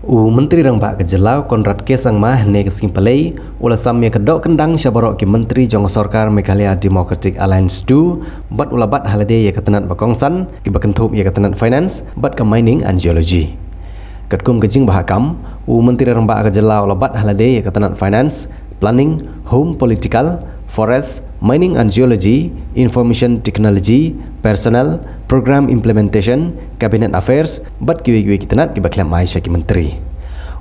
Menteri Rangba Kejelau Konrad Kesang Mah ne kesing pelai ula samya kedok kendang syabarok ki Menteri Jong Sarkar Meghalaya Democratic Alliance 2 bat ula bat halade ya ketenat bakongsan ki bakentup ya ketenat finance bat ke mining and geology. Ketkum kejing bahakam Menteri Rangba Kejelau ula bat halade ya ketenat finance, planning, home political, forest, mining and geology, information technology, personnel, program implementation, cabinet affairs, bat kiwi-kiwi kitenat kibaklam Malaysia ki menteri.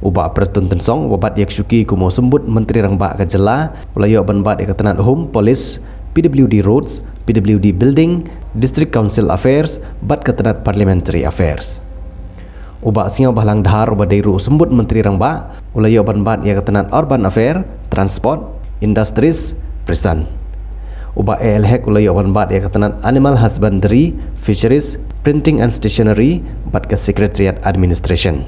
Ubah Preston Tensong wabat yak syuki kumo sembut Menteri Rangba Kejela ulayo banbat yak ketenat home, police, PWD roads, PWD building, district council affairs, bat ketenat parliamentary affairs. Ubah singaw bahlang dahar ubah dairu sembut Menteri Rangba ulayo banbat yak ketenat urban affair, transport, industries, prison. Ubah ALHEC ulayo banbat yak ketenat animal husbandry, fisheries, printing and stationery, bat ke secretariat administration.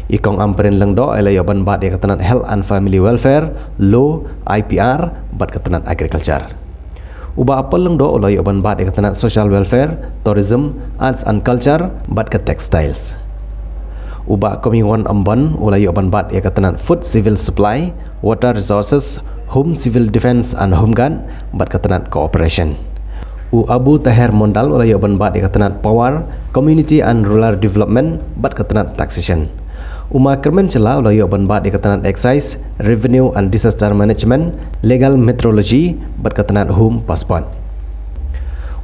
Ikong amperin lengdo elayo banbat yak ketenat health and family welfare, law, IPR, bat ketenat agriculture. Ubah apel lengdo ulayo banbat yak ketenat social welfare, tourism, arts and culture, bat ke textiles. Ubah komiwan amban ulayo banbat yak ketenat food civil supply, water resources, home civil defense and home guard, bat ketenat cooperation. Abu Tahir Mondal ulayo banbat yak ketenat power, community and rural development, bat ketenat taxation. Kermen Cela ulayo banbat yak ketenat excise, revenue and disaster management, legal metrology, bat ketenat home passport.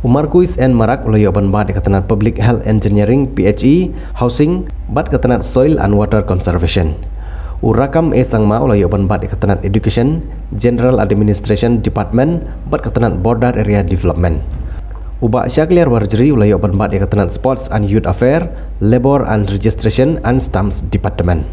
Kuis and Marak ulayo banbat yak ketenat public health engineering, PHE, housing, bat ketenat soil and water conservation. Rakam Sangma ulayo banbat yak ketenat education, general administration department, bat ketenat border area development. Syakliar Warjri ulayo banbat yak ketenat sports and youth affair, labor and registration and stamps department.